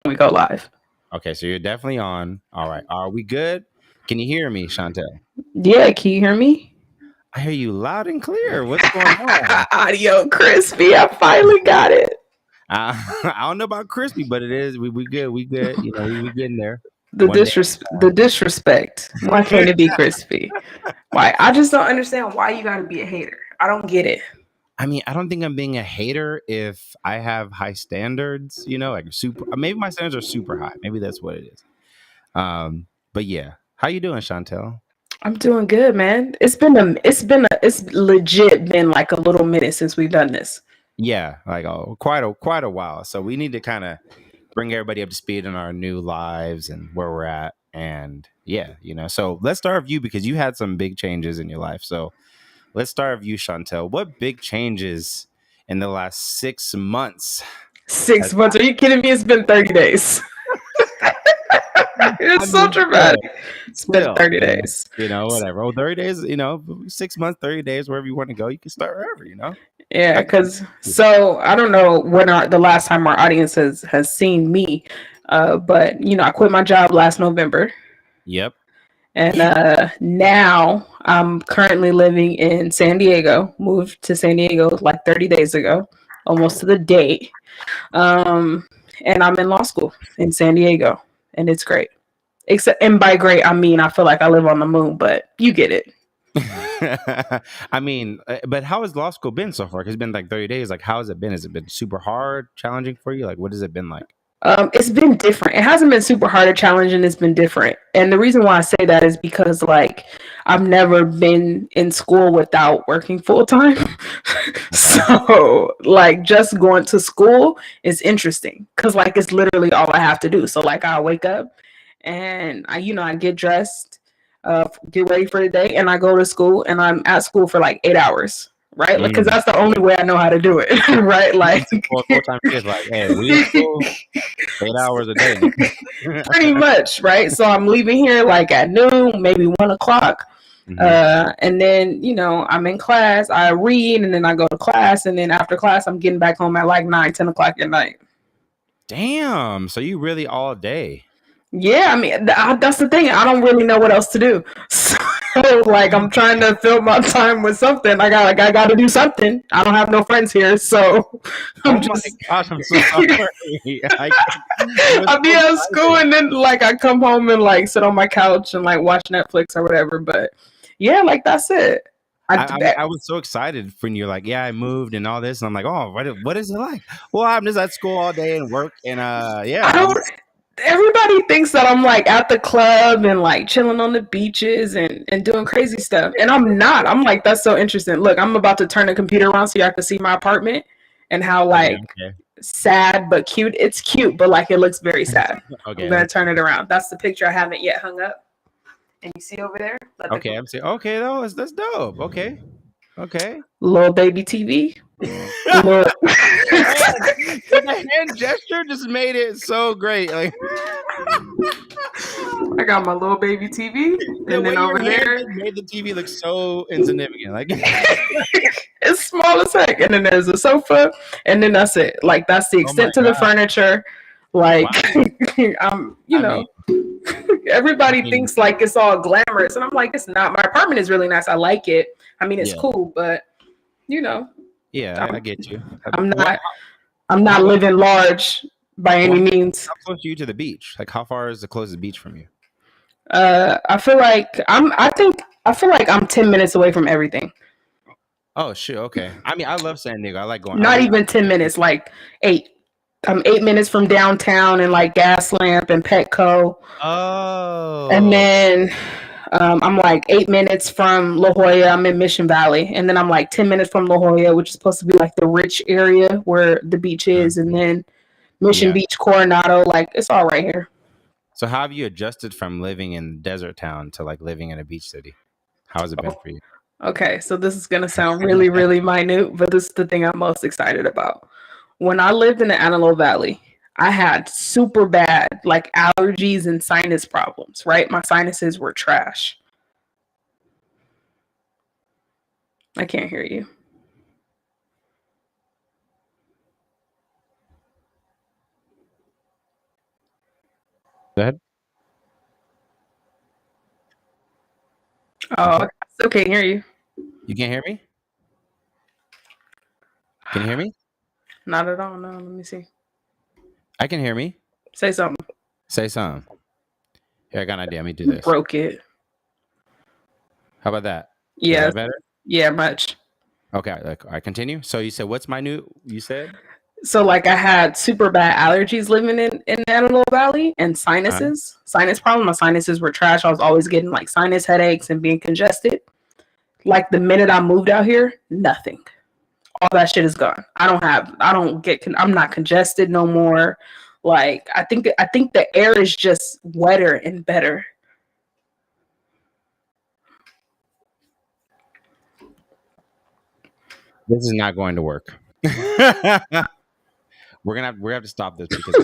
we go live. Okay, so you're definitely on. All right. Are we good? Can you hear me, Chantal? Yeah, can you hear me? I hear you loud and clear. What's going on? Audio crispy. I finally got it. I don't know about crispy, but it is. We good. We good. You know, we getting there. The One day. disrespect. Why can't it be crispy? Why? I just don't understand why you gotta be a hater. I don't get it. I mean, I don't think I'm being a hater if I have high standards, you know, like super. Maybe my standards are super high. Maybe that's what it is. But yeah, how you doing, Chantal? I'm doing good, man. It's legit been like a little minute since we've done this. Yeah, like quite a while. So we need to kind of bring everybody up to speed in our new lives and where we're at. And yeah, you know. So let's start with you because you had some big changes in your life. So let's start with you, Chantal. What big changes in the last 6 months? 6 months? Are you kidding me? It's been 30 days. It's so dramatic. It's been 30 days. You know, whatever. Oh, 30 days, you know, 6 months, 30 days, wherever you want to go. You can start wherever, you know? Yeah, because so I don't know when the last time our audience has seen me, but you know, I quit my job last November. Yep. And now I'm currently living in San Diego. Moved to San Diego like 30 days ago, almost to the date. And I'm in law school in San Diego, and it's great. And by great, I mean I feel like I live on the moon, but you get it. I mean, but how has law school been so far? 'Cause it's been like 30 days. Like, how has it been? Has it been super hard, challenging for you? Like, what has it been like? It's been different. It hasn't been super hard or challenging. It's been different. And the reason why I say that is because like I've never been in school without working full time. So like just going to school is interesting because like it's literally all I have to do. So like I wake up and I get dressed, get ready for the day, and I go to school and I'm at school for like 8 hours. Right, like because that's the only way I know how to do it. Right, like full-time kids, like, hey, we in school 8 hours a day. Pretty much, right? So I'm leaving here like at noon, maybe 1 o'clock. And then, I'm in class, I read, and then I go to class. And then after class, I'm getting back home at like 9, 10 o'clock at night. Damn. So you really all day. Yeah, I mean, that's the thing. I don't really know what else to do. So, like, I'm trying to fill my time with something. I got to do something. I don't have no friends here, so I'm so sorry. I'll be at school and then, like, I come home and, like, sit on my couch and, like, watch Netflix or whatever. But, yeah, like, that's it. I was so excited when you're like, yeah, I moved and all this. And I'm like, oh, what is it like? Well, I'm just at school all day and work. And, yeah. Everybody thinks that I'm like at the club and like chilling on the beaches and doing crazy stuff. And I'm not. I'm like, that's so interesting. Look, I'm about to turn the computer around so y'all can see my apartment and how like sad but cute. It's cute, but like it looks very sad. Okay. I'm going to turn it around. That's the picture I haven't yet hung up. And you see over there? Okay, I'm saying, okay, that's dope. Okay. Little baby TV. The hand gesture just made it so great. Like I got my little baby TV, and then over there made the TV look so insignificant. Like it's small as heck. And then there's a sofa, and then that's it. Like that's the extent to the furniture. Like everybody thinks like it's all glamorous, and I'm like, it's not. My apartment is really nice. I like it. I mean, it's cool, but yeah, I get you. I'm not living large by any means. How close are you to the beach? Like, how far is the closest beach from you? I feel like I'm 10 minutes away from everything. Oh shit! Okay. I mean, I love San Diego. I like going. Not even 10 minutes, like 8. I'm 8 minutes from downtown and like Gaslamp and Petco. Oh. And then I'm like 8 minutes from La Jolla. I'm in Mission Valley. And then I'm like 10 minutes from La Jolla, which is supposed to be like the rich area where the beach is. And then Mission Beach, Coronado, like it's all right here. So how have you adjusted from living in desert town to like living in a beach city? How has it been for you? Okay, so this is going to sound really, really minute, but this is the thing I'm most excited about. When I lived in the Antelope Valley, I had super bad like allergies and sinus problems, right? My sinuses were trash. I can't hear you. Go ahead. Oh, I still can't hear you. You can't hear me? Can you hear me? Not at all. No, let me see. I can hear me. Say something. Say something. Here, I got an idea. Let me do this. Broke it. How about that? Yeah. Is that better? Yeah, much. Okay, I continue. So you said, what's my new, you said? So like I had super bad allergies living in the Antelope Valley and sinuses. Sinus problem. My sinuses were trash. I was always getting like sinus headaches and being congested. Like the minute I moved out here, nothing. All that shit is gone. I'm not congested no more. Like I think the air is just wetter and better. This is not going to work. We're gonna have to stop this because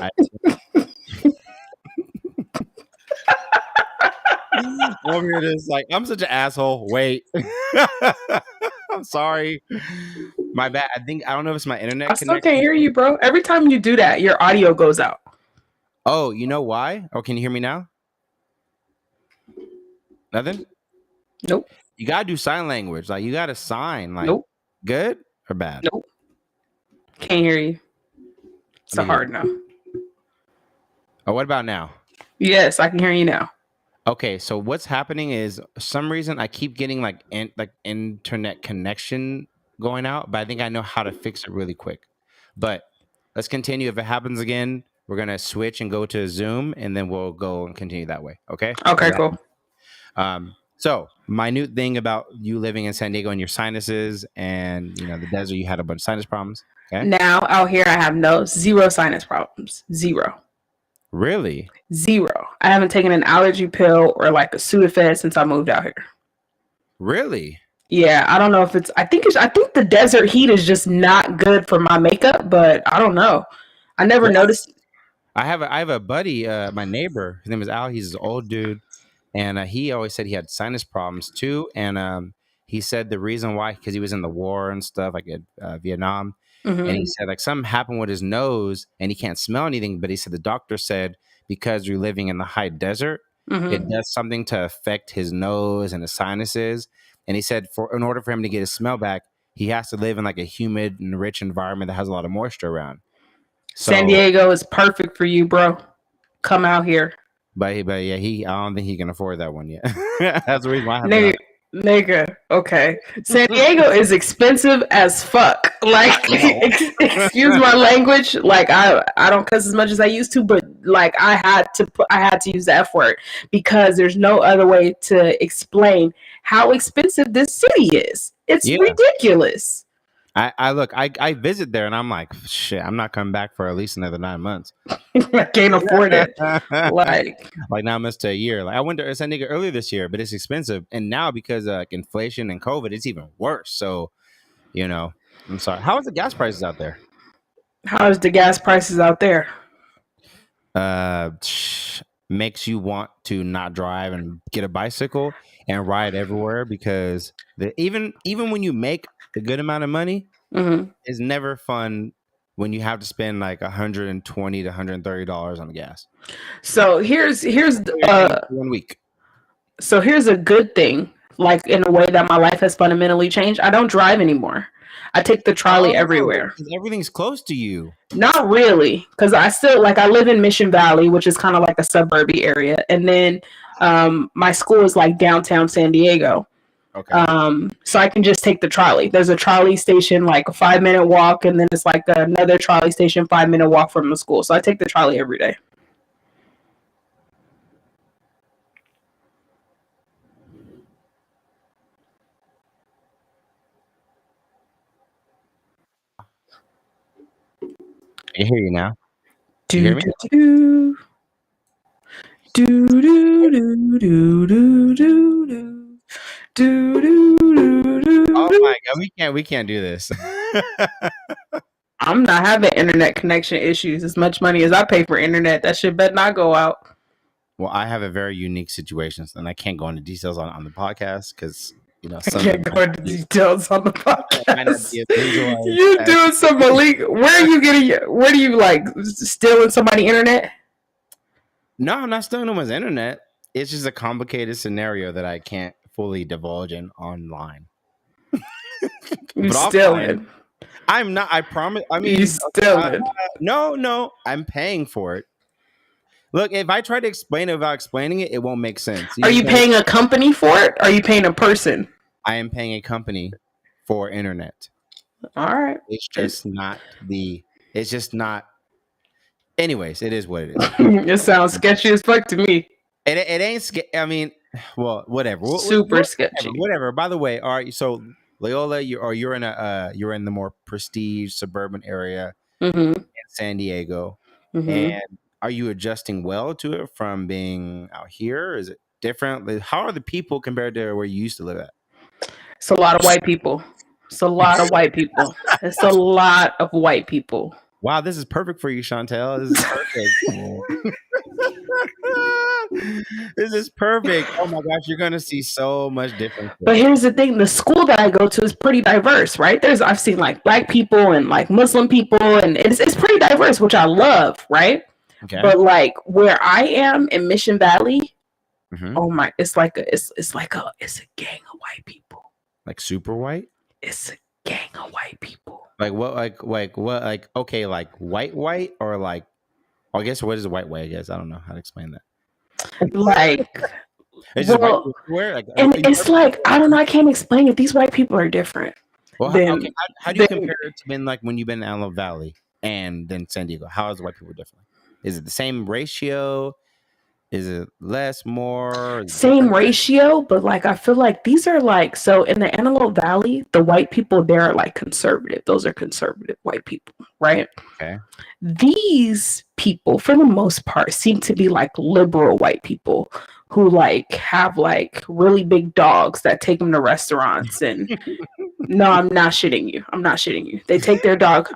over here is like, I'm such an asshole. Wait. I'm sorry. My bad. I don't know if it's my internet I still can't hear you, bro. Every time you do that, your audio goes out. Oh, you know why? Oh, can you hear me now? Nothing? Nope. You gotta do sign language. Like you gotta sign. Like nope. Good or bad? Nope. Can't hear you. It's hard now. Oh, what about now? Yes, I can hear you now. Okay, so what's happening is for some reason I keep getting like internet connection going out, but I think I know how to fix it really quick. But let's continue. If it happens again, we're gonna switch and go to Zoom, and then we'll go and continue that way. Okay. Okay. Cool. So my new thing about you living in San Diego and your sinuses, and the desert, you had a bunch of sinus problems. Okay. Now out here, I have zero sinus problems. Zero. Really? Zero. I haven't taken an allergy pill or like a Sudafed since I moved out here. Really? Yeah, I don't know if I think the desert heat is just not good for my makeup, but I don't know. I never noticed. I have a buddy, my neighbor. His name is Al. He's an old dude, and he always said he had sinus problems too. And he said the reason why, because he was in the war and stuff, like at Vietnam. Mm-hmm. And he said like something happened with his nose and he can't smell anything. But he said the doctor said because you're living in the high desert, mm-hmm. it does something to affect his nose and his sinuses. And he said in order for him to get his smell back, he has to live in like a humid and rich environment that has a lot of moisture around. So, San Diego is perfect for you, bro. Come out here. But yeah, I don't think he can afford that one yet. That's the reason why I have Nigga, okay. San Diego is expensive as fuck. Like, excuse my language. Like, I don't cuss as much as I used to, but like, I had to use the F word because there's no other way to explain how expensive this city is. It's ridiculous. I visit there and I'm like, shit, I'm not coming back for at least another 9 months. I can't afford it. Like 9 months to a year. Like I went to San Diego earlier this year, but it's expensive. And now because of inflation and COVID, it's even worse. So, I'm sorry. How is the gas prices out there? How is the gas prices out there? Makes you want to not drive and get a bicycle and ride everywhere because even when you make a good amount of money, mm-hmm. it's never fun when you have to spend like $120 to $130 on gas. So here's 1 week. So here's a good thing, like in a way that my life has fundamentally changed. I don't drive anymore. I take the trolley everywhere. Everything's close to you. Not really, because I still I live in Mission Valley, which is kind of like a suburby area, and then my school is like downtown San Diego. Okay. So I can just take the trolley. There's a trolley station, like a 5-minute walk, and then it's like another trolley station, 5-minute walk from the school. So I take the trolley every day. I can hear you now. Do you hear me? Do do do do do do do. Oh my god, we can't do this. I'm not having internet connection issues. As much money as I pay for internet, that shit better not go out. Well, I have a very unique situation, and I can't go into details on the podcast because I can't go into details on the podcast. You doing some illegal? Where are you getting? Where do you stealing somebody's internet? No, I'm not stealing anyone's internet. It's just a complicated scenario that I can't fully divulge in online. You But offline, stealing. I'm not. I promise. I You mean, stealing. no, I'm paying for it. Look, if I try to explain it without explaining it, it won't make sense. Are you paying a company for it? Or are you paying a person? I am paying a company for internet. All right. It's just not the. It's just not. Anyways, it is what it is. It sounds sketchy as fuck to me. It ain't. I mean, well, whatever. Super sketchy. Whatever. By the way, all right. So Loyola, you're in the more prestige suburban area in San Diego, and are you adjusting well to it from being out here? Is it different? How are the people compared to where you used to live at? It's a lot of white people. It's a lot of white people. It's a lot of white people. Wow, this is perfect for you, Chantal. This is perfect. This is perfect. Oh my gosh, you're gonna see so much difference. But here's the thing: the school that I go to is pretty diverse, right? I've seen like black people and like Muslim people, and it's pretty diverse, which I love, right? Okay. But like where I am in Mission Valley, oh my, it's a gang of white people. Like super white? It's a gang of white people. Like what? Like okay, like white, or like? I guess what is a white? I guess I don't know how to explain that. Like, well, like, and it's like I don't know. I can't explain it. These white people are different. Well, how do you compare it to like when you've been in Antelope Valley and then San Diego? How is the white people different? Is it the same ratio? Is it less, more? Same ratio, but like I feel like these are like, so in the Antelope Valley, the white people there are like conservative. Those are conservative white people, right? Okay. These people, for the most part, seem to be like liberal white people who like have like really big dogs that take them to restaurants. And no, I'm not shitting you. They take their dog.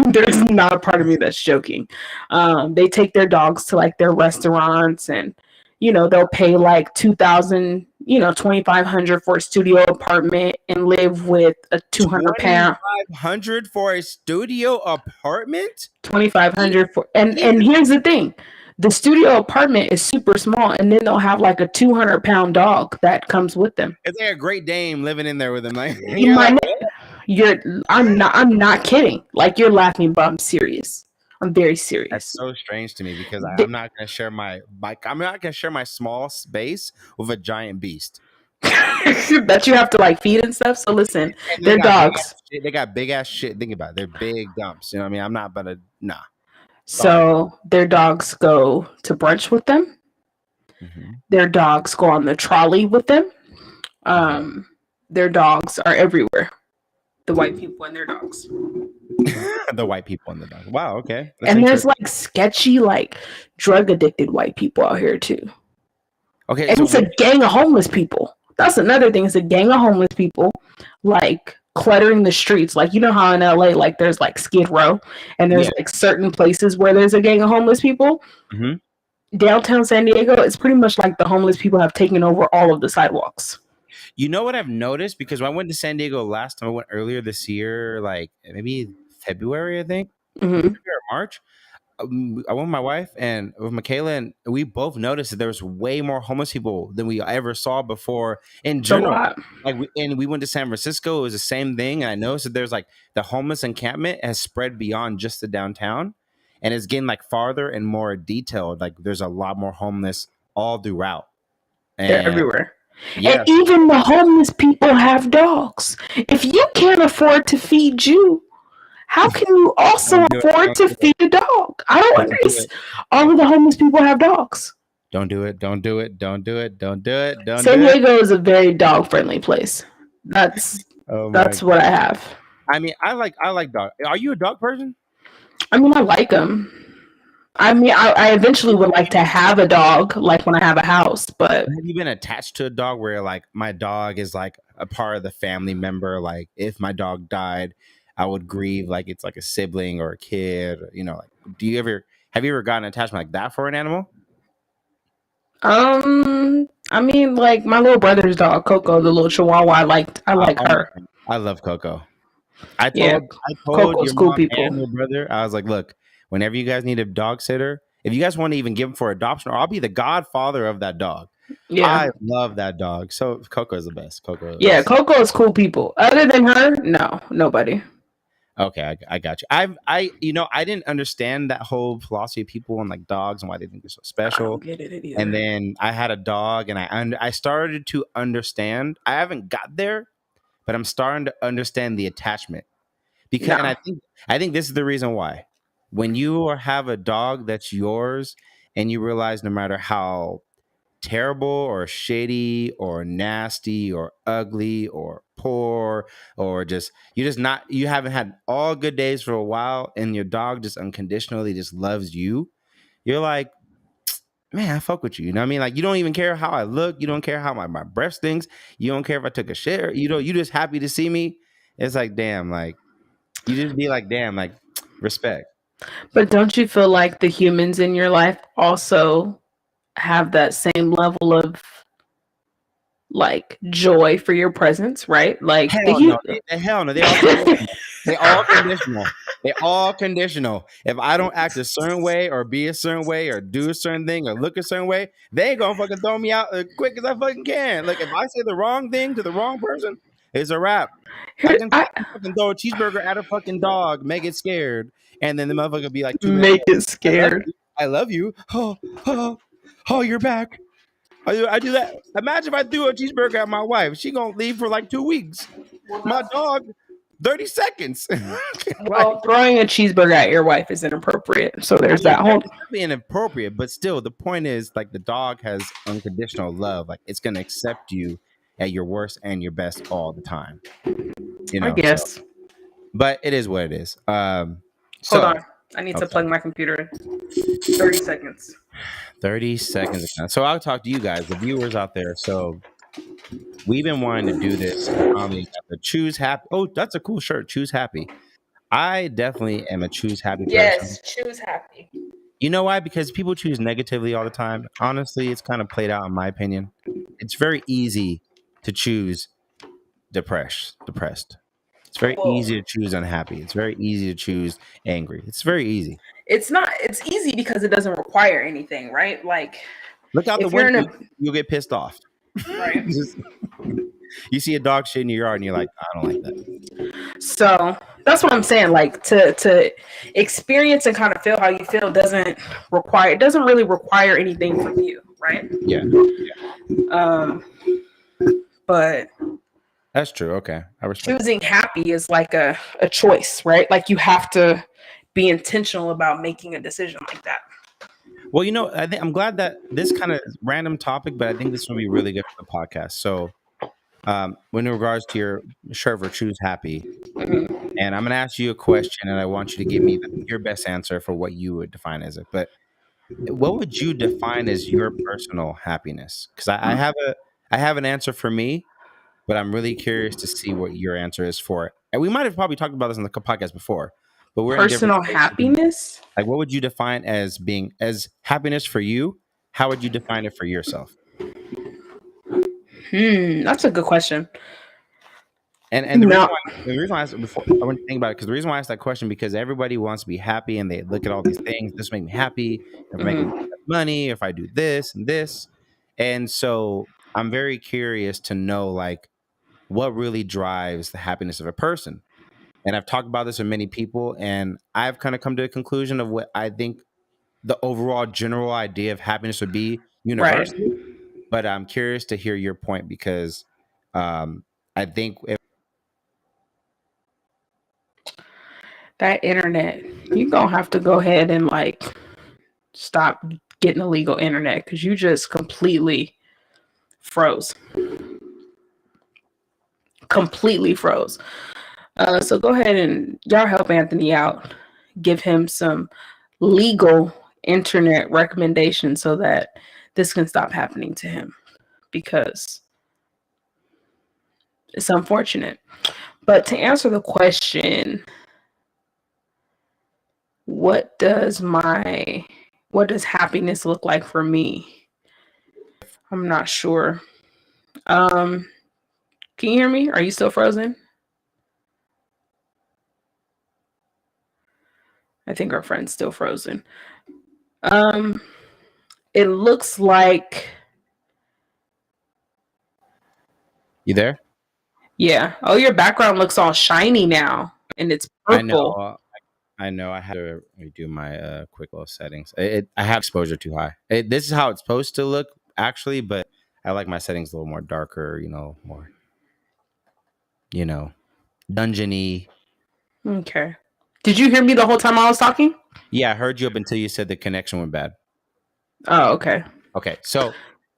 There's not a part of me that's joking. They take their dogs to like their restaurants, and they'll pay like $2,000, $2,500 for a studio apartment and live with a 200-pound. $2,500 for a studio apartment? $2,500 for, and here's the thing. The studio apartment is super small, and then they'll have like a 200-pound dog that comes with them. It's like a Great Dane living in there with them. Like, I'm not kidding. Like, you're laughing, but I'm serious. I'm very serious. That's so strange to me because I'm not gonna share my bike. I'm not gonna share my small space with a giant beast that you have to like feed and stuff. So listen, they're dogs. They got big ass shit. Think about it. They're big dumps. You know what I mean? I'm not about to nah. So their dogs go to brunch with them. Their dogs go on the trolley with them. Their dogs are everywhere. The white people and their dogs. The white people and the dogs. Wow, okay. And there's like sketchy, like drug addicted white people out here too. Okay. And it's a gang of homeless people. That's another thing. It's a gang of homeless people like cluttering the streets. Like, you know how in LA, like there's like Skid Row and there's like certain places where there's a gang of homeless people. Downtown San Diego, it's pretty much like the homeless people have taken over all of the sidewalks. You know what I've noticed? Because when I went to San Diego last time, I went earlier this year, like maybe February, I think, February or March. I went with my wife and with Michaela, and we both noticed that there was way more homeless people than we ever saw before in general. Like, we went to San Francisco, it was the same thing. And I noticed that there's like the homeless encampment has spread beyond just the downtown, and it's getting like farther and more detailed. Like there's a lot more homeless all throughout. And they're everywhere. Yeah. And even the homeless people have dogs. If you can't afford to feed you, how can you also afford to feed a dog? I don't understand. All of the homeless people have dogs. Don't do it. Don't do it. Don't do it. Don't do it. Don't San Diego is a very dog friendly place. That's what I have. I mean, I like dogs. Are you a dog person? I mean, I like them. I mean, I eventually would like to have a dog, like when I have a house, but... Have you been attached to a dog where, like, my dog is, like, a part of the family member? Like, if my dog died, I would grieve like it's like a sibling or a kid, like, have you ever gotten attachment like that for an animal? I mean, like, my little brother's dog, Coco, the little Chihuahua, I like her. I love Coco. I told Coco's your cool mom people. and your brother, I was like, look, whenever you guys need a dog sitter, If you guys want to even give him for adoption, or I'll be the godfather of that dog. Yeah. I love that dog. So Coco is the best. Coco. Yeah, Coco is cool people. Other than her, no, nobody. Okay, I got you. I didn't understand that whole philosophy of people and like dogs and why they think they're so I special. don't get it either. And then I had a dog, and I started to understand. I haven't got there, but I'm starting to understand the attachment because, No. and I think this is the reason why. When you have a dog that's yours, and you realize no matter how terrible or shady or nasty or ugly or poor or you haven't had all good days for a while, and your dog just unconditionally just loves you, you're like, man, I fuck with you. You know what I mean? Like, you don't even care how I look. You don't care how my breath stinks. You don't care if I took a shit. You just happy to see me. It's like, damn, like, you just be like, damn, like, respect. But don't you feel like the humans in your life also have that same level of like joy for your presence, right? Like Hell no. Hell no. They all conditional. They all conditional. They all conditional. If I don't act a certain way or be a certain way or do a certain thing or look a certain way, they ain't gonna fucking throw me out as quick as I fucking can. Like, if I say the wrong thing to the wrong person, it's a wrap. I can fucking throw a cheeseburger at a fucking dog, make it scared, and then the motherfucker be like, 2 minutes make later, it scared. I love you. Oh, you're back. I do that. Imagine if I threw a cheeseburger at my wife. She gonna leave for like 2 weeks. My dog, 30 seconds. Well, throwing a cheeseburger at your wife is inappropriate. So there's that whole. It's definitely inappropriate, but still, the point is, like, the dog has unconditional love. Like, it's gonna accept you at your worst and your best all the time. You know, I guess. so. But it is what it is. Hold on. I need to plug my computer in. 30 seconds. 30 seconds. So I'll talk to you guys, the viewers out there. So we've been wanting to do this. Choose happy. Oh, that's a cool shirt. Choose happy. I definitely am a choose happy person. Yes, choose happy. You know why? Because people choose negatively all the time. Honestly, it's kind of played out in my opinion. It's very easy to choose depressed. It's very easy to choose unhappy. It's very easy to choose angry. It's very easy. It's not. It's easy because it doesn't require anything, right? Like, look out the window, you'll get pissed off. Right. You see a dog shit in your yard, and you're like, I don't like that. So that's what I'm saying. Like, to experience and kind of feel how you feel doesn't really require anything from you, right? Yeah. But that's true. Okay, I respect. Choosing happy is like a choice, right? Like, you have to be intentional about making a decision like that. Well, I'm glad that this kind of random topic, but I think this will be really good for the podcast. So, in regards to your shirt for Choose Happy, and I'm going to ask you a question, and I want you to give me your best answer for what you would define as it. But what would you define as your personal happiness? Because I have an answer for me, but I'm really curious to see what your answer is for it. And we might have probably talked about this on the podcast before. But we're personal happiness. Like, what would you define as being as happiness for you? How would you define it for yourself? That's a good question. And the reason why I asked before, I wouldn't think about it, because the reason why I asked that question, because everybody wants to be happy and they look at all these things. This make me happy. If I make money, if I do this and this, and so I'm very curious to know, like, what really drives the happiness of a person. And I've talked about this with many people, and I've kind of come to a conclusion of what I think the overall general idea of happiness would be universally. Right. But I'm curious to hear your point, because I think that internet, you're going to have to go ahead and like stop getting illegal internet, because you just completely froze. So go ahead and y'all help Anthony out. Give him some legal internet recommendations so that this can stop happening to him, because it's unfortunate. But to answer the question, what does happiness look like for me? I'm not sure. Can you hear me? Are you still frozen? I think our friend's still frozen. Um, it looks like, You there? yeah. Oh, your background looks all shiny now, and it's I know. purple. I know. I had to redo my quick little settings. I have exposure too high. This is how it's supposed to look actually, but I like my settings a little more darker. More dungeony. Okay. Did you hear me the whole time I was talking? Yeah, I heard you up until you said the connection went bad. Oh, okay. Okay, so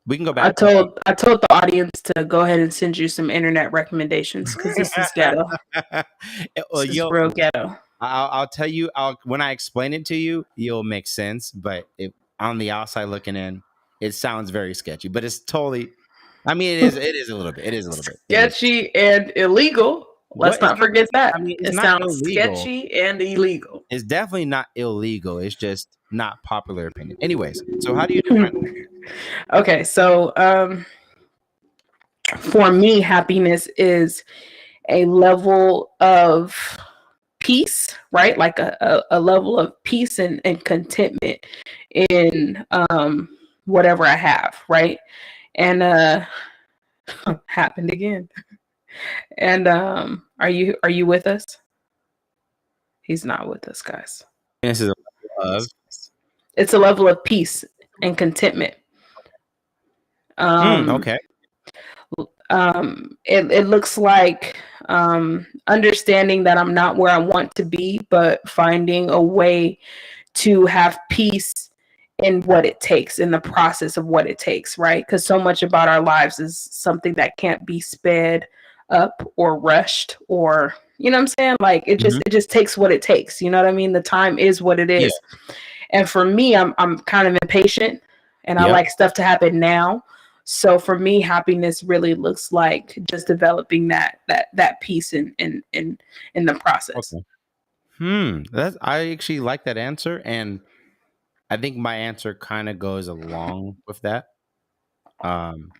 we can go I back. told the audience to go ahead and send you some internet recommendations because this is ghetto. This is real ghetto. I'll tell you. When I explain it to you, you'll make sense. But on the outside looking in, it sounds very sketchy. But it's totally. I mean, it is. It is a little bit. It is a little bit sketchy and illegal. Let's not forget that. I mean, it's it not sounds illegal. sketchy and illegal. It's definitely not illegal. It's just not popular opinion. Anyways, so how do you define it? Okay, so for me, happiness is a level of peace, right? Like a level of peace and contentment in whatever I have, right? And happened again. And are you with us? He's not with us, guys. This is a level of. It's a level of peace and contentment. Okay. It looks like understanding that I'm not where I want to be, but finding a way to have peace in what it takes, in the process of what it takes, right? Because so much about our lives is something that can't be sped up or rushed, or you know what I'm saying? Like it just takes what it takes. You know what I mean? The time is what it is. Yeah. And for me, I'm kind of impatient, and I like stuff to happen now. So for me, happiness really looks like just developing that peace in the process. Okay. I actually like that answer, and I think my answer kind of goes along with that. And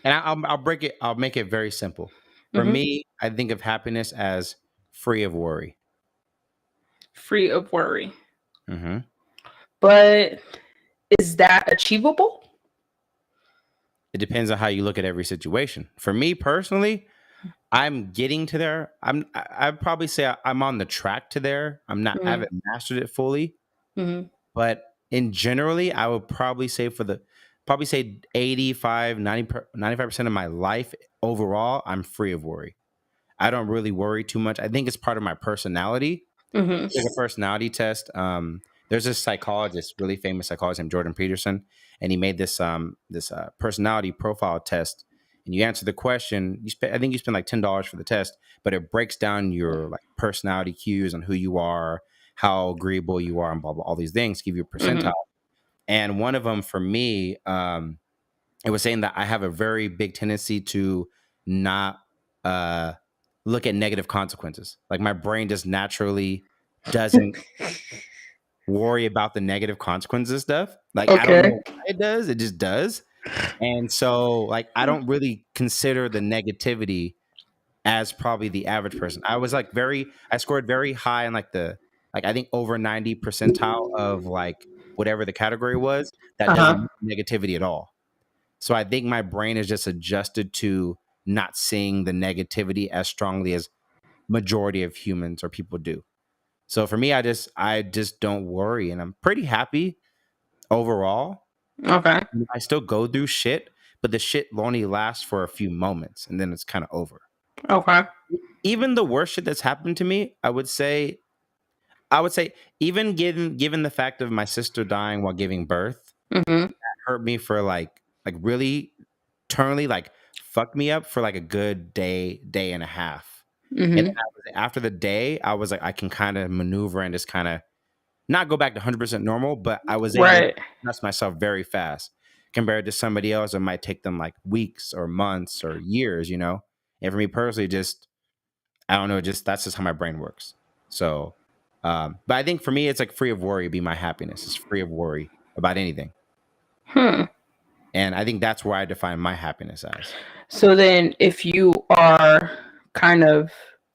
I'll break it. I'll make it very simple. For me, I think of happiness as free of worry. Free of worry. Mm-hmm. But is that achievable? It depends on how you look at every situation. For me personally, I'm getting to there. I'd probably say I'm on the track to there. I haven't mastered it fully. Mm-hmm. But in generally, I would probably say 85, 95% of my life overall, I'm free of worry. I don't really worry too much. I think it's part of my personality. Mm-hmm. There's a personality test. There's this psychologist, really famous psychologist named Jordan Peterson, and he made this personality profile test. And you answer the question. I think you spend like $10 for the test, but it breaks down your like personality cues on who you are, how agreeable you are, and blah blah, all these things. Give you a percentile. Mm-hmm. And one of them for me, it was saying that I have a very big tendency to not look at negative consequences. Like my brain just naturally doesn't worry about the negative consequences stuff. Like I don't know why it does. It just does. And so like I don't really consider the negativity as probably the average person. I scored very high in I think over 90 percentile of like whatever the category was that doesn't negativity at all. So I think my brain is just adjusted to not seeing the negativity as strongly as majority of humans or people do. So for me, I just don't worry, and I'm pretty happy overall. Okay. I still go through shit, but the shit only lasts for a few moments, and then it's kind of over. Okay. Even the worst shit that's happened to me, I would say, even given the fact of my sister dying while giving birth, that hurt me for like really internally, like fucked me up for like a good day and a half. Mm-hmm. And then after the day, I was like, I can kind of maneuver and just kind of not go back to 100% normal, but I was able to adjust myself very fast compared to somebody else. It might take them like weeks or months or years, you know? And for me personally, I don't know, that's just how my brain works. So, but I think for me, it's like free of worry be my happiness. It's free of worry about anything. And I think that's where I define my happiness as. So then if you are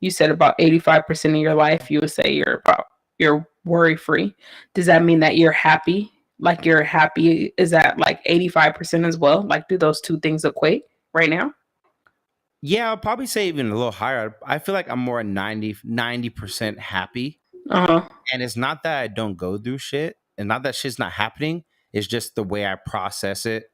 you said about 85% of your life, you would say you're worry free. Does that mean that you're happy like you're happy is at like 85% as well? Like, do those two things equate right now? Yeah, I'll probably say even a little higher. I feel like I'm more 90% happy. Uh-huh. And it's not that I don't go through shit and not that shit's not happening. It's just the way I process it.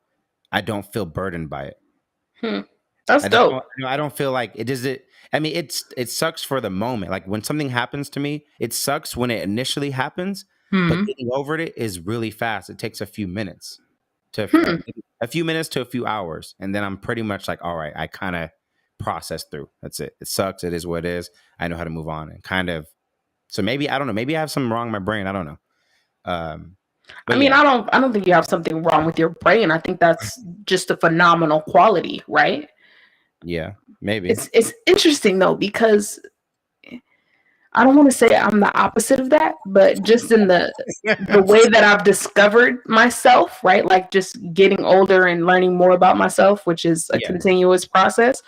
I don't feel burdened by it. That's dope. I don't feel like it is it. I mean, it sucks for the moment. Like when something happens to me, it sucks when it initially happens, but getting over it is really fast. It takes a few minutes to a few minutes to a few hours. And then I'm pretty much like, all right, I kind of process through. That's it. It sucks. It is what it is. I know how to move on and kind of. So maybe I don't know. Maybe I have something wrong in my brain. I don't know. I mean, I don't think you have something wrong with your brain. I think that's just a phenomenal quality, right? Yeah, maybe. It's interesting though, because I don't want to say I'm the opposite of that, but just in the way that I've discovered myself, right? Like just getting older and learning more about myself, which is a continuous process.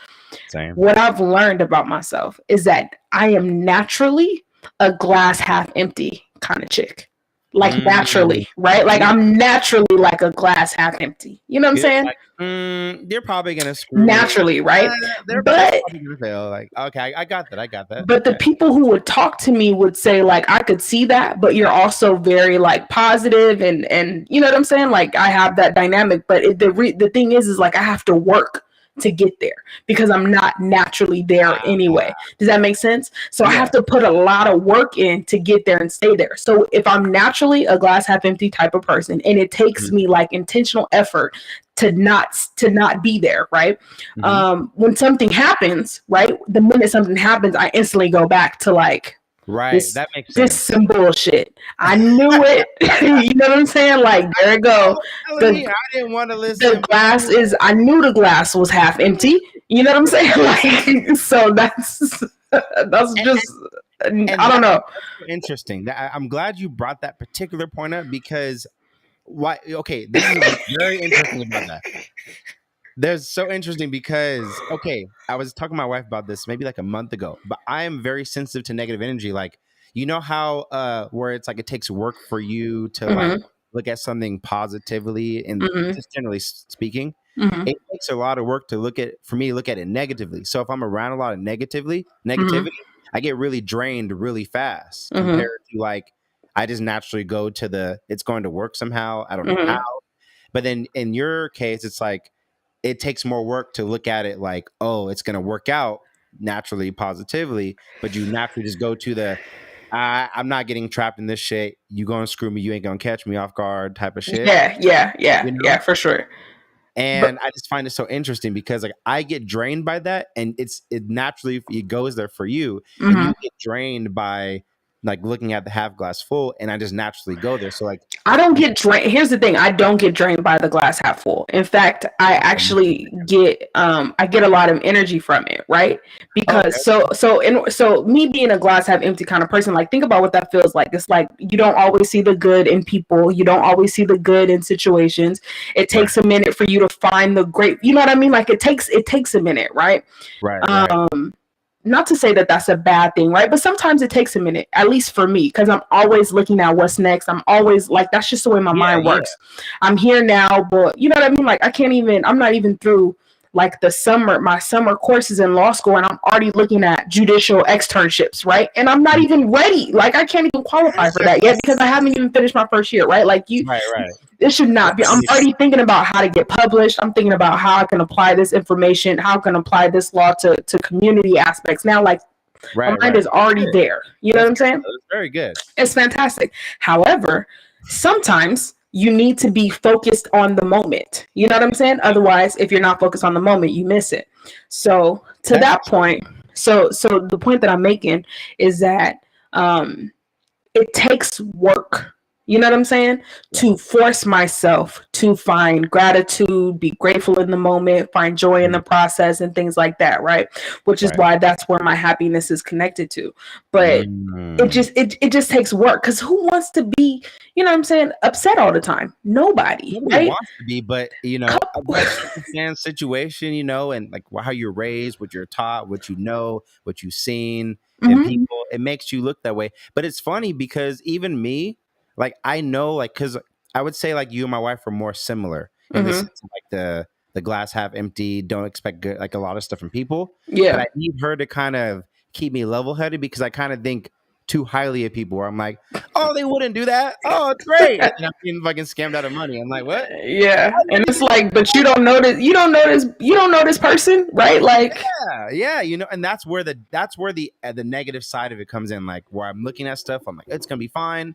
Same. What I've learned about myself is that I am naturally a glass half empty kind of chick. Like naturally, right? Like I'm naturally like a glass half empty. You know what I'm saying? Like, they're probably gonna screw naturally, right? They're probably gonna fail. Like, okay, I got that. But the people who would talk to me would say, like, I could see that, but you're also very like positive and you know what I'm saying? Like I have that dynamic, but the thing is like I have to work to get there because I'm not naturally there anyway. Does that make sense? So I have to put a lot of work in to get there and stay there. So if I'm naturally a glass half empty type of person and it takes me like intentional effort to not be there, right? When something happens, right? The minute something happens, I instantly go back to like, that makes sense. This some bullshit. I knew it. You know what I'm saying? Like, there it go. I didn't want to listen. The glass is, I knew the glass was half empty. You know what I'm saying? Like, so that's just, I don't know. Interesting. I'm glad you brought that particular point up because why? Okay, this is very interesting about that. There's so interesting because, okay, I was talking to my wife about this maybe like a month ago, but I am very sensitive to negative energy. Like, you know how where it's like it takes work for you to like look at something positively and just generally speaking, it takes a lot of work to look at it negatively. So if I'm around a lot of negativity, I get really drained really fast compared to like I just naturally go to it's going to work somehow. I don't know how. But then in your case, it's like it takes more work to look at it like, oh, it's going to work out naturally, positively. But you naturally just go to I'm not getting trapped in this shit. You going to screw me. You ain't going to catch me off guard type of shit. Yeah, for sure. And I just find it so interesting because like I get drained by that and it naturally it goes there for you and you get drained by like looking at the half glass full and I just naturally go there. So like I don't get drained. Here's the thing. I don't get drained by the glass half full. In fact, I actually get I get a lot of energy from it, right? Because so me being a glass half empty kind of person, like think about what that feels like. It's like you don't always see the good in people. You don't always see the good in situations. It takes a minute for you to find the great, you know what I mean? Like it takes a minute, right? Right. Not to say that that's a bad thing, right? But sometimes it takes a minute, at least for me, because I'm always looking at what's next. I'm always like, that's just the way my mind works. I'm here now, but you know what I mean? Like I'm not even through like my summer courses in law school and I'm already looking at judicial externships, right? And I'm not even ready. Like I can't even qualify for that yet because I haven't even finished my first year, right? Like it should not be. I'm already thinking about how to get published. I'm thinking about how I can apply this information, how I can apply this law to community aspects. Now, like my mind is already there. You know what I'm saying? It's very good. It's fantastic. However, sometimes you need to be focused on the moment. You know what I'm saying? Otherwise, if you're not focused on the moment, you miss it. So to that point, so the point that I'm making is that it takes work. You know what I'm saying? To force myself to find gratitude, be grateful in the moment, find joy in the process and things like that, right? Which is why that's where my happiness is connected to. But it just takes work because who wants to be, you know what I'm saying, upset all the time? Nobody right? wants to be, but you know, a situation, you know, and like how you're raised, what you're taught, what you know, what you've seen, and people, it makes you look that way. But it's funny because even me, like I know, like because I would say like you and my wife are more similar in this sense of, like the glass half empty, don't expect good, like a lot of stuff from people. But I need her to kind of keep me level headed because I kind of think too highly of people where I'm like, oh, they wouldn't do that. Oh, it's great. And I'm being fucking scammed out of money. I'm like, what? Yeah. And it's like, but you don't know this person, right? Like, yeah, you know, and that's where the negative side of it comes in, like where I'm looking at stuff, I'm like, it's gonna be fine.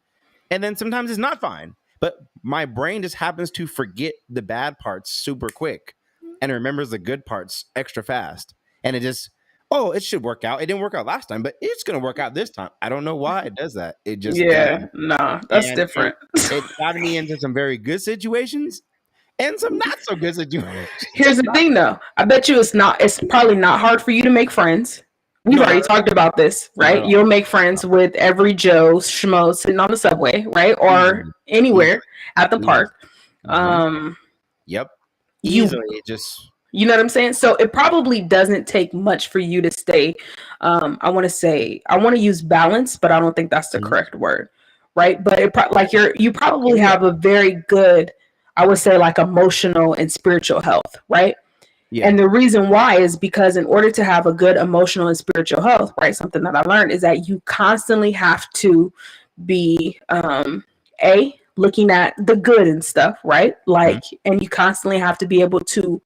And then sometimes it's not fine. But my brain just happens to forget the bad parts super quick and remembers the good parts extra fast. And it just, oh, it should work out. It didn't work out last time, but it's going to work out this time. I don't know why it does that. It just does. Nah, that's different. It got me into some very good situations and some not so good situations. Here's the thing though. I bet you it's probably not hard for you to make friends. We've already talked about this, right? You'll make friends with every Joe Schmo sitting on the subway, right? Or anywhere at the park. Yep. Easily. You know what I'm saying? So it probably doesn't take much for you to stay. I want to use balance, but I don't think that's the correct word, right? But you probably have a very good, I would say, like emotional and spiritual health, right? Yeah. And the reason why is because in order to have a good emotional and spiritual health, right, something that I learned is that you constantly have to be looking at the good and stuff, right? Like, and you constantly have to be able to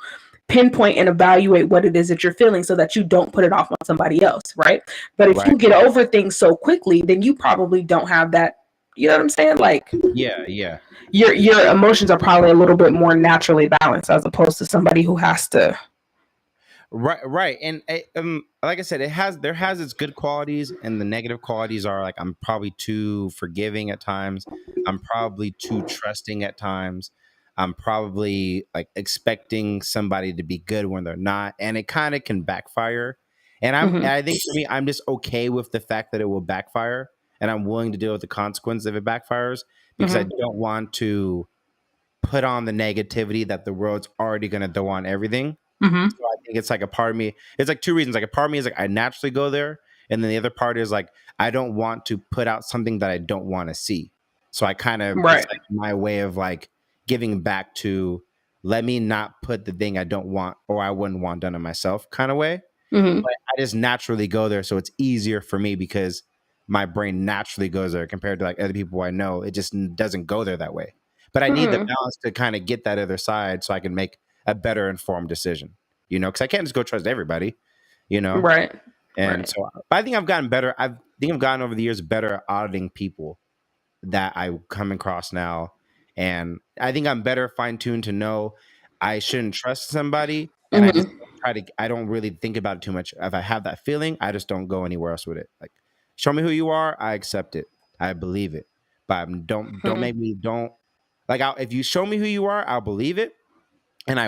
pinpoint and evaluate what it is that you're feeling so that you don't put it off on somebody else, right? But if you get over things so quickly, then you probably don't have that. You know what I'm saying? Like, yeah. Your emotions are probably a little bit more naturally balanced as opposed to somebody who has to. Right. And like I said, there has its good qualities, and the negative qualities are like I'm probably too forgiving at times. I'm probably too trusting at times. I'm probably like expecting somebody to be good when they're not, and it kind of can backfire. And I think for me, I'm just okay with the fact that it will backfire, and I'm willing to deal with the consequence if it backfires because I don't want to put on the negativity that the world's already going to throw on everything. So I think it's like a part of me. It's like two reasons. Like a part of me is like I naturally go there, and then the other part is like I don't want to put out something that I don't want to see. So I kind of it's like my way of like giving back to let me not put the thing I don't want or I wouldn't want done to myself kind of way. But I just naturally go there, so it's easier for me because my brain naturally goes there compared to like other people I know. It just doesn't go there that way. But I need the balance to kind of get that other side so I can make a better informed decision, you know, because I can't just go trust everybody, you know? Right. And so I think I've gotten better. I think I've gotten over the years better at auditing people that I come across now. And I think I'm better fine-tuned to know I shouldn't trust somebody. And I don't really think about it too much. If I have that feeling, I just don't go anywhere else with it. Like, show me who you are. I accept it. I believe it. But don't make me if you show me who you are, I'll believe it. And I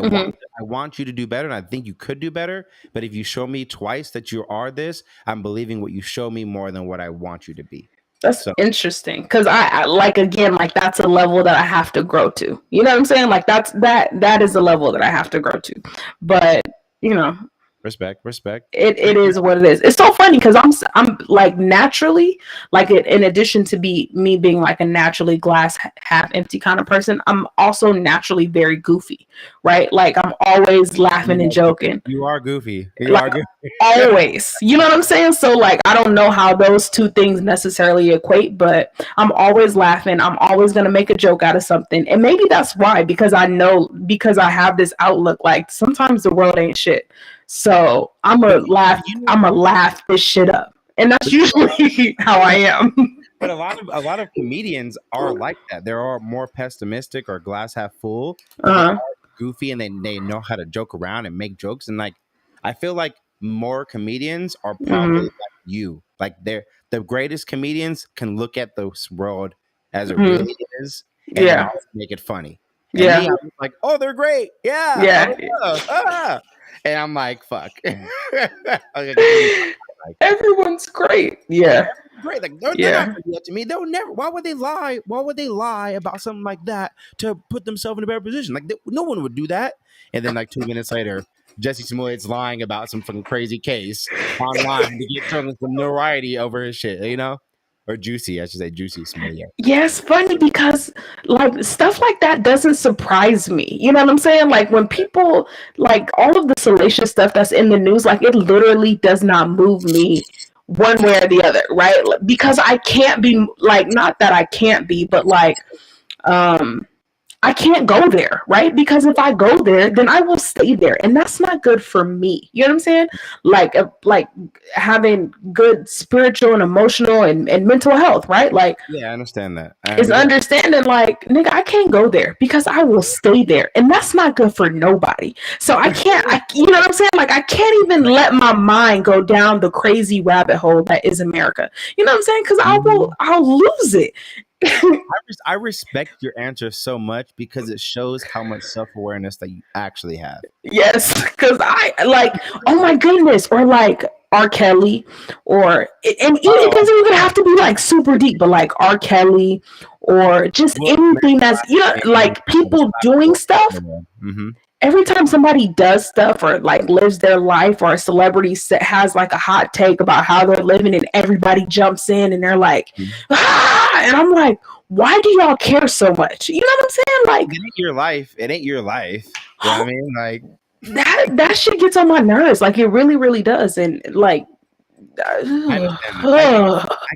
want you to do better. And I think you could do better. But if you show me twice that you are this, I'm believing what you show me more than what I want you to be. That's interesting because I like, again, like that's a level that I have to grow to. You know what I'm saying? Like that is a level that I have to grow to. But you know, respect. It is what it is. It's so funny because I'm like naturally, like in addition to me being like a naturally glass half empty kind of person, I'm also naturally very goofy, right? Like I'm always laughing and joking. You are goofy. Always. You know what I'm saying? So like I don't know how those two things necessarily equate, but I'm always laughing. I'm always gonna make a joke out of something, and maybe that's why because I have this outlook like sometimes the world ain't shit. So I'm gonna laugh this shit up, and that's usually how I am. But a lot of comedians are like that. They're more pessimistic or glass half full. They're goofy, and they know how to joke around and make jokes. And like, I feel like more comedians are probably like you. Like the greatest comedians can look at the world as it really is, and make it funny. And me, I'm like, oh, they're great. And I'm like, fuck. Everyone's great. Yeah. Great. Like, they're not gonna do that to me. They'll never. Why would they lie? Why would they lie about something like that to put themselves in a better position? Like, no one would do that. And then, like 2 minutes later, Jesse Smollett's lying about some fucking crazy case online to get some notoriety over his shit. You know? or juicy. I should say juicy sommelier. Yeah, it's funny because like stuff like that doesn't surprise me. You know what I'm saying? Like when people like all of the salacious stuff that's in the news, like it literally does not move me one way or the other, right? Because I can't be like, not that I can't be, but like I can't go there, right? Because if I go there, then I will stay there, and that's not good for me. You know what I'm saying? Like having good spiritual and emotional and mental health, right? Like, yeah, I understand that. Is understanding like, nigga, I can't go there because I will stay there, and that's not good for nobody. So I can't, you know what I'm saying? Like, I can't even let my mind go down the crazy rabbit hole that is America. You know what I'm saying? Because I'll lose it. I respect your answer so much because it shows how much self-awareness that you actually have. Yes, because I like, oh my goodness, or like R. Kelly, or and it doesn't even have to be like super deep, but like R. Kelly, or just anything that's, you know, like people doing stuff. Mm-hmm. Every time somebody does stuff or like lives their life, or a celebrity has like a hot take about how they're living, and everybody jumps in and they're like, and I'm like, why do y'all care so much? You know what I'm saying? Like, it ain't your life. It ain't your life. You know what I mean? Like that shit gets on my nerves. Like it really, really does. And like, I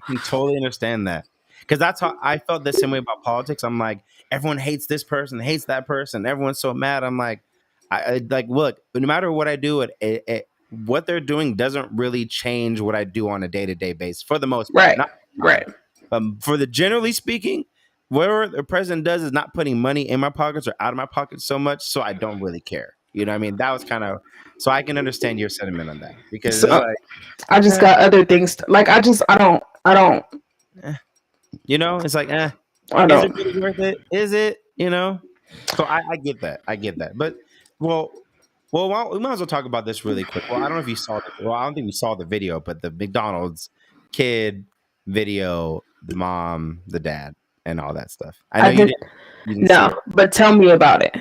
can totally understand that. Because that's how I felt the same way about politics. I'm like, everyone hates this person, hates that person. Everyone's so mad. I'm like, I like, look, no matter what I do, what they're doing doesn't really change what I do on a day-to-day basis for the most part. Right. For the generally speaking, whatever the president does is not putting money in my pockets or out of my pockets so much, so I don't really care. You know what I mean? That was kind of, so I can understand your sentiment on that, because like, I just got other things like I don't. You know, it's like, I is don't. it really worth it? Is it? You know, so I get that. I get that. But well, we might as well talk about this really quick. Well, I don't know if you saw it. Well, I don't think we saw the video, but the McDonald's kid video, the mom, the dad, and all that stuff. I know you didn't see it. But tell me about it.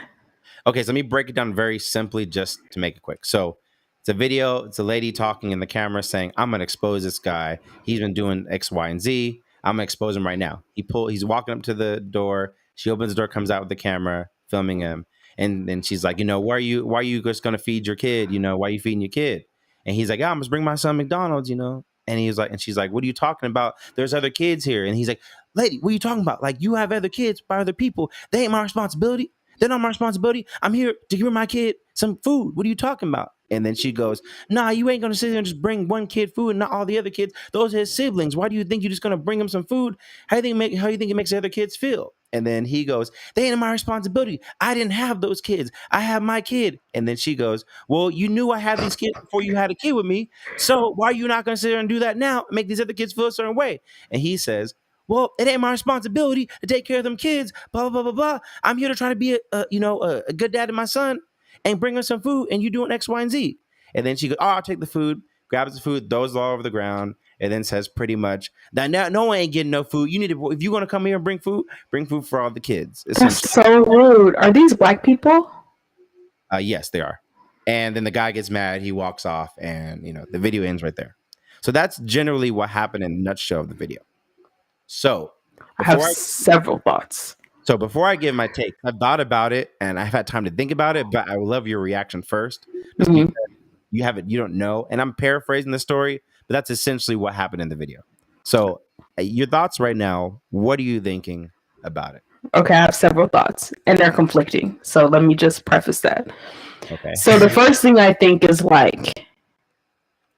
Okay, so let me break it down very simply just to make it quick. So it's a video. It's a lady talking in the camera saying, I'm going to expose this guy. He's been doing X, Y, and Z. I'm going to expose him right now. He's walking up to the door. She opens the door, comes out with the camera, filming him. And then she's like, you know, why are you just going to feed your kid? You know, why are you feeding your kid? And he's like, I'm just bring my son McDonald's, you know? And she's like, what are you talking about? There's other kids here. And he's like, lady, what are you talking about? Like, you have other kids by other people. They ain't my responsibility. They're not my responsibility. I'm here to give my kid some food. What are you talking about? And then she goes, nah, you ain't going to sit there and just bring one kid food and not all the other kids. Those are his siblings. Why do you think you're just going to bring him some food? How do you think it makes the other kids feel? And then he goes, they ain't my responsibility. I didn't have those kids. I have my kid. And then she goes, well, you knew I had these kids before you had a kid with me. So why are you not going to sit there and do that now and make these other kids feel a certain way? And he says, well, it ain't my responsibility to take care of them kids, blah, blah, blah, blah, blah. I'm here to try to be a good dad to my son and bring him some food, and you doing X, Y, and Z. And then she goes, I'll take the food, grabs the food, throws it all over the ground, and then says pretty much, that no one ain't getting no food. You need to, if you want to come here and bring food for all the kids. That's so rude. Are these black people? Yes, they are. And then the guy gets mad, he walks off, and the video ends right there. So that's generally what happened in a nutshell of the video. So I have several thoughts. So before I give my take, I've thought about it and I've had time to think about it, but I would love your reaction first. Just you don't know. And I'm paraphrasing the story, but that's essentially what happened in the video. So your thoughts right now, what are you thinking about it? Okay, I have several thoughts and they're conflicting. So let me just preface that. Okay. So the first thing I think is like,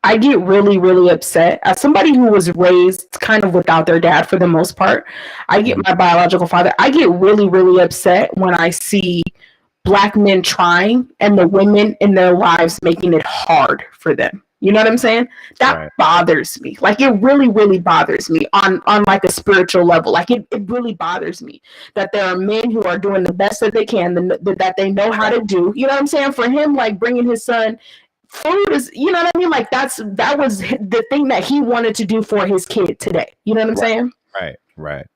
I get really, really upset. As somebody who was raised kind of without their dad for the most part, I get my biological father. I get really, really upset when I see black men trying and the women in their lives making it hard for them. You know what I'm saying? That bothers me. Like it really, really bothers me on like a spiritual level. Like it really bothers me that there are men who are doing the best that they can, that they know how to do. You know what I'm saying? For him, like bringing his son food is, you know what I mean? Like that was the thing that he wanted to do for his kid today. You know what I'm saying? Right.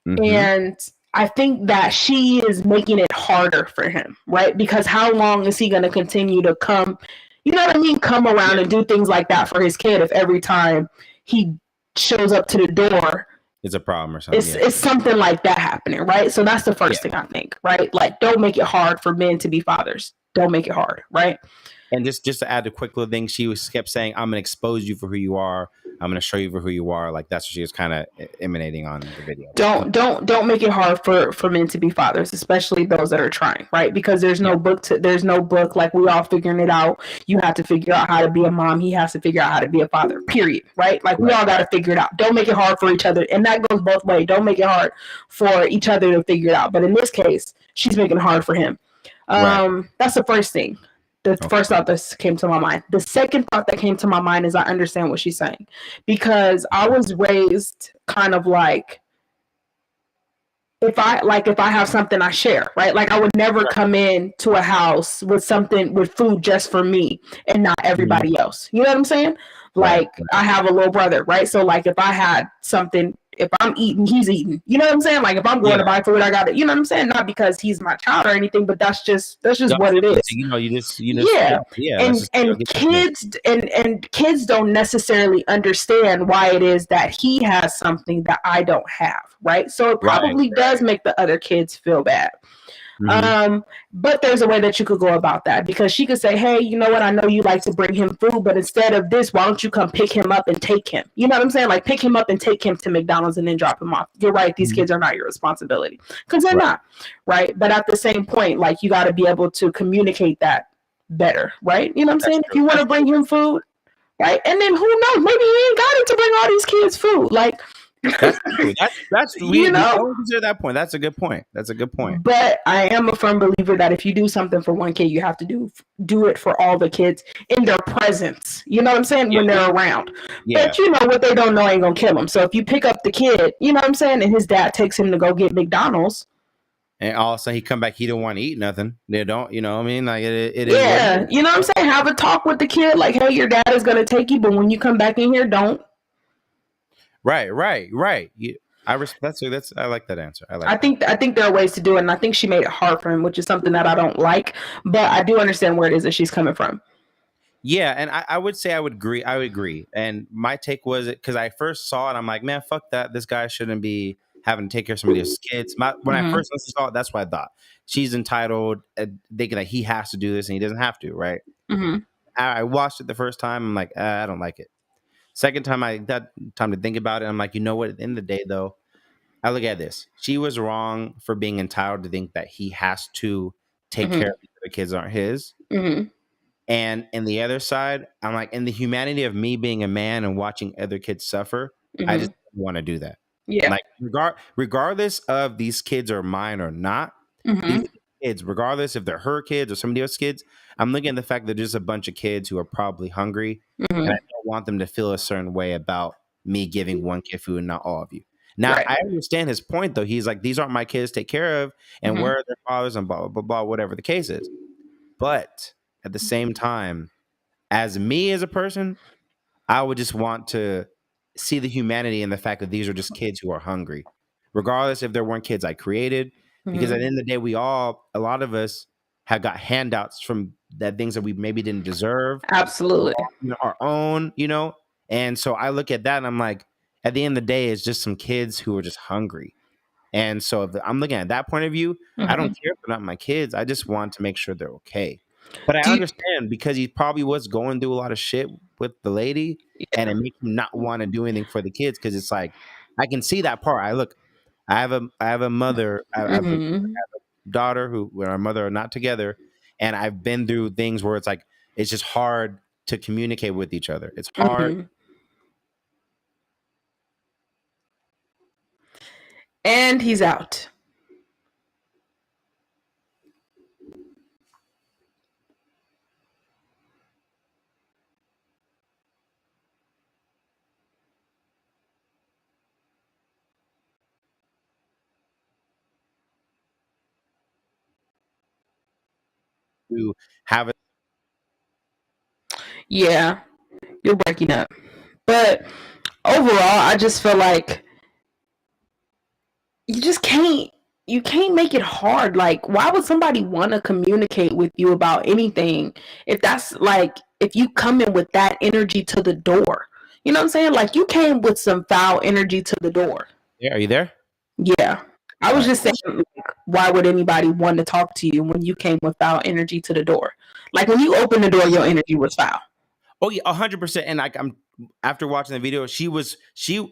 Mm-hmm. And I think that she is making it harder for him, right? Because how long is he going to continue to come, you know what I mean? Come around and do things like that for his kid if every time he shows up to the door, it's a problem or something. It's something like that happening, right? So that's the first thing I think, right? Like, don't make it hard for men to be fathers. Don't make it hard, right? And just to add a quick little thing, she kept saying, "I'm gonna expose you for who you are. I'm gonna show you for who you are." Like that's what she was kind of emanating on the video. Don't make it hard for men to be fathers, especially those that are trying, right? Because there's no book like we all figuring it out. You have to figure out how to be a mom. He has to figure out how to be a father. Period. Right? Like we all got to figure it out. Don't make it hard for each other, and that goes both ways. Don't make it hard for each other to figure it out. But in this case, she's making it hard for him. That's the first thing. The first thought that came to my mind. The second thought that came to my mind is I understand what she's saying, because I was raised kind of like, if I have something, I share, right? Like I would never come in to a house with food just for me and not everybody else. You know what I'm saying? Like I have a little brother, right? So like if I had something, if I'm eating, he's eating. You know what I'm saying? Like if I'm going to buy food, I got it. You know what I'm saying? Not because he's my child or anything, but that's just what it is. And kids don't necessarily understand why it is that he has something that I don't have, right? So it probably does make the other kids feel bad. But there's a way that you could go about that, because she could say, hey, you know what? I know you like to bring him food, but instead of this, why don't you come pick him up and take him? You know what I'm saying? Like pick him up and take him to McDonald's and then drop him off. You're right. These kids are not your responsibility, because they're not, right? But at the same point, like you got to be able to communicate that better, right? You know what I'm saying? If you want to bring him food, right? And then who knows? Maybe he ain't got it to bring all these kids food. Like, that's you know, consider that point. That's a good point. But I am a firm believer that if you do something for one kid, you have to do it for all the kids in their presence. You know what I'm saying? When they're around. But you know what they don't know ain't gonna kill them. So if you pick up the kid, you know what I'm saying, and his dad takes him to go get McDonald's, and all of a sudden he come back, he don't want to eat nothing. They don't, you know what I mean? Like it is. Yeah, you know what I'm saying? Have a talk with the kid, like, hey, your dad is gonna take you, but when you come back in here, don't. Right. I like that answer. I think there are ways to do it, and I think she made it hard for him, which is something that I don't like. But I do understand where it is that she's coming from. Yeah, and I would say I would agree. And my take was it because I first saw it, I'm like, man, fuck that. This guy shouldn't be having to take care of somebody else's kids. When I first saw it, that's what I thought. She's entitled, thinking that he has to do this and he doesn't have to, right? I watched it the first time. I'm like, I don't like it. Second time I got time to think about it, I'm like, you know what? At the end of the day, though, I look at this. She was wrong for being entitled to think that he has to take care of the other kids aren't his. And in the other side, I'm like, in the humanity of me being a man and watching other kids suffer, I just want to do that. Yeah. Like regardless of these kids are mine or not, these kids, regardless if they're her kids or somebody else's kids, I'm looking at the fact that there's a bunch of kids who are probably hungry, and I don't want them to feel a certain way about me giving one kid food and not all of you. Now, I understand his point, though. He's like, these aren't my kids to take care of, and where are their fathers, and blah, blah, blah, blah, whatever the case is. But at the same time, as me as a person, I would just want to see the humanity in the fact that these are just kids who are hungry, regardless if there weren't kids I created. Because at the end of the day, a lot of us have got handouts from that things that we maybe didn't deserve. Absolutely. Our own, you know? And so I look at that and I'm like, at the end of the day, it's just some kids who are just hungry. And so if I'm looking at that point of view, I don't care if they're not my kids. I just want to make sure they're okay. But I understand because he probably was going through a lot of shit with the lady and it makes him not want to do anything for the kids. Cause it's like, I can see that part. I have a mother, I have a daughter where our mother are not together. And I've been through things where it's like, it's just hard to communicate with each other. It's hard. And he's out. To have it. Yeah, you're breaking up. But overall, I just feel like you can't make it hard. Like, why would somebody want to communicate with you about anything if that's like, if you come in with that energy to the door? You know what I'm saying? Like, you came with some foul energy to the door. Yeah, are you there? Yeah. I All was right. just saying, like, why would anybody want to talk to you when you came with foul energy to the door? Like, when you opened the door, your energy was foul. Oh yeah, 100%. And like I'm after watching the video,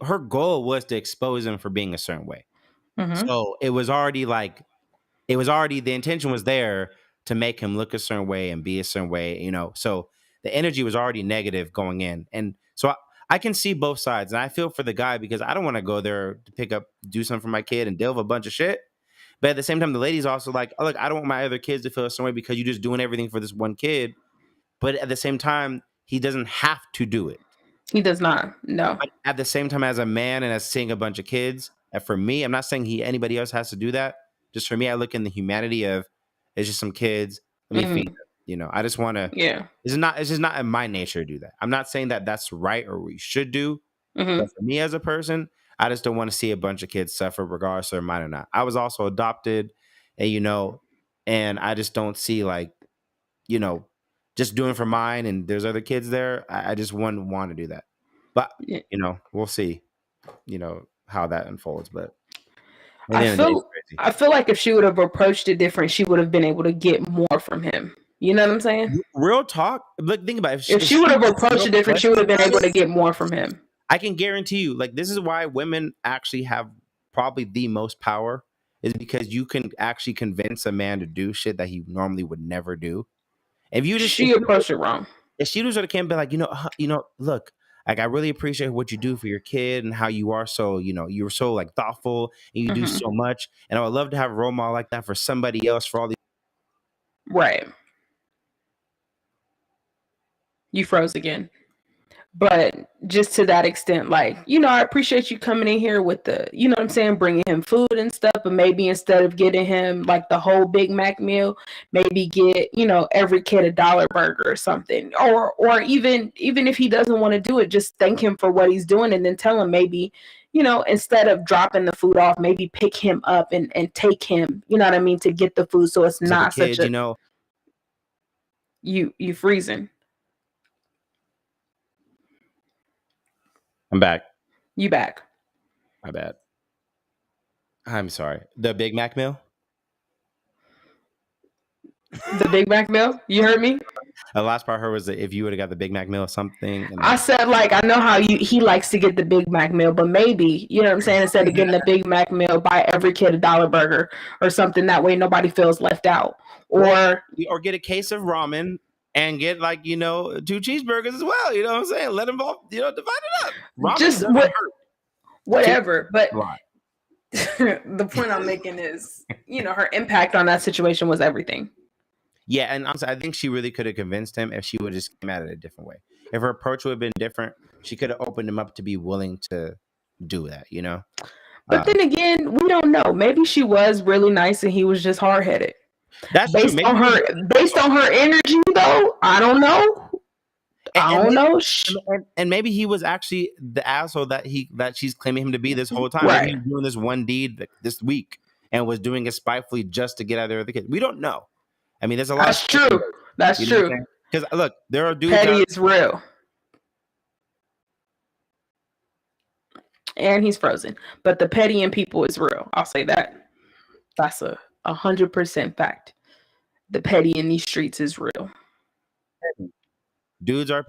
her goal was to expose him for being a certain way. Mm-hmm. So it was already the intention was there to make him look a certain way and be a certain way, you know. So the energy was already negative going in. And so I can see both sides. And I feel for the guy because I don't want to go there to do something for my kid and deal with a bunch of shit. But at the same time, the lady's also like, oh, look, I don't want my other kids to feel a certain way because you're just doing everything for this one kid. But at the same time, he doesn't have to do it. He does not. No. But at the same time, as a man and as seeing a bunch of kids, and for me, I'm not saying anybody else has to do that. Just for me, I look in the humanity of it's just some kids. Let me feed them. You know, I just want to. Yeah. It's just not in my nature to do that. I'm not saying that that's right or we should do. Mm-hmm. But for me as a person, I just don't want to see a bunch of kids suffer, regardless of mine or not. I was also adopted, and I just don't see like, just doing for mine. And there's other kids there. I just wouldn't want to do that. But Yeah. we'll see. How that unfolds. But at the I end of the day, feel it's crazy. I feel like if she would have approached it different, she would have been able to get more from him. You know what I'm saying? Real talk. Look, think about it. If she would have approached it different, she would have been able to get more from him. I can guarantee you, like, this is why women actually have probably the most power, is because you can actually convince a man to do shit that he normally would never do. She approached it wrong. If she was can't be like, look, like, I really appreciate what you do for your kid and how you are so, you're so like thoughtful and you do so much. And I would love to have a role model like that for somebody else for all these. Right. You froze again. But just to that extent, like, I appreciate you coming in here with the, you know what I'm saying, bringing him food and stuff, but maybe instead of getting him like the whole Big Mac meal, maybe get, every kid a $1 burger or something. Or even if he doesn't want to do it, just thank him for what he's doing and then tell him maybe, instead of dropping the food off, maybe pick him up and take him, you know what I mean, to get the food so it's not kids, such a, you freezing. I'm back. You back. My bad. I'm sorry. The Big Mac meal? The Big Mac meal? You heard me? The last part I heard was that if you would have got the Big Mac meal or something. I said, like, I know how he likes to get the Big Mac meal, but maybe, you know what I'm saying, instead of getting the Big Mac meal, buy every kid a $1 burger or something. That way nobody feels left out. Or get a case of ramen and get, like, 2 cheeseburgers as well. You know what I'm saying? Let them all, divide it up. Ramen just whatever. But the point I'm making is, her impact on that situation was everything. Yeah, and honestly, I think she really could have convinced him if she would have just come at it a different way. If her approach would have been different, she could have opened him up to be willing to do that, But then again, we don't know. Maybe she was really nice and he was just hard-headed. That's based true. on her energy, though. I don't know. And maybe he was actually the asshole that she's claiming him to be this whole time. Right. Maybe he was doing this one deed this week and was doing it spitefully just to get out of the kid. We don't know. I mean, there's a lot. That's true. That's true. Because look, there are dudes. Petty is real. And he's frozen. But the petty in people is real. I'll say that. That's 100% fact. The petty in these streets is real. Dudes are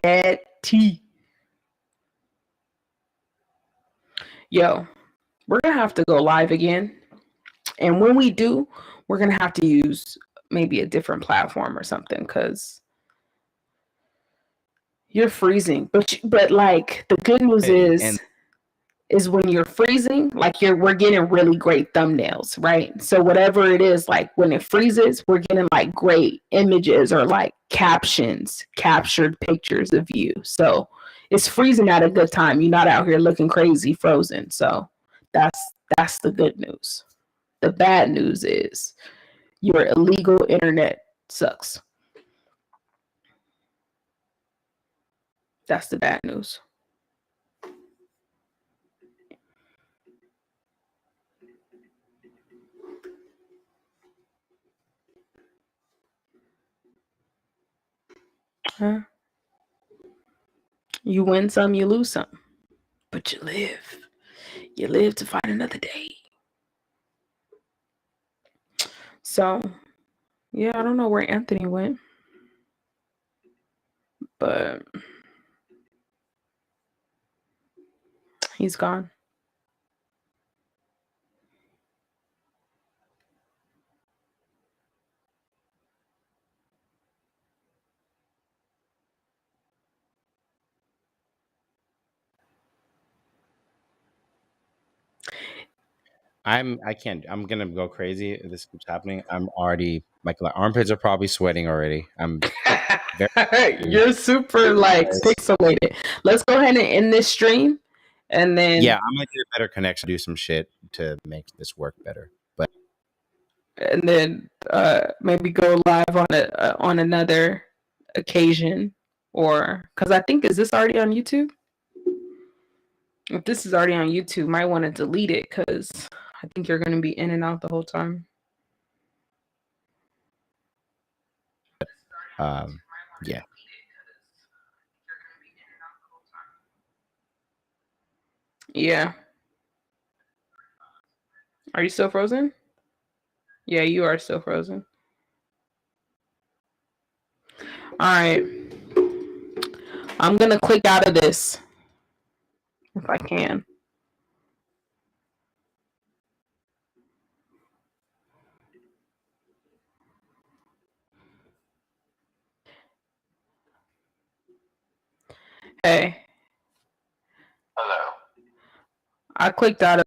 petty. Yo, we're going to have to go live again. And when we do, we're going to have to use maybe a different platform or something, because you're freezing. But like, the good news is when you're freezing, like, we're getting really great thumbnails, right? So whatever it is, like, when it freezes, we're getting like great images or like captions, captured pictures of you. So it's freezing at a good time. You're not out here looking crazy frozen. So that's the good news. The bad news is your illegal internet sucks. That's the bad news. Huh? You win some, you lose some. But you live. You live to fight another day. So, yeah, I don't know where Anthony went. But he's gone. I can't. I'm gonna go crazy if this keeps happening. I'm already my armpits are probably sweating already. I'm very You're super like pixelated. Let's go ahead and end this stream, and then yeah, I'm gonna get a better connection, do some shit to make this work better. But and then maybe go live on another occasion, or because I think is this already on YouTube? If this is already on YouTube, might want to delete it because I think you're going to be in and out the whole time. Yeah. Yeah. Are you still frozen? Yeah, you are still frozen. All right. I'm going to click out of this if I can. Hey. Hello. I clicked out of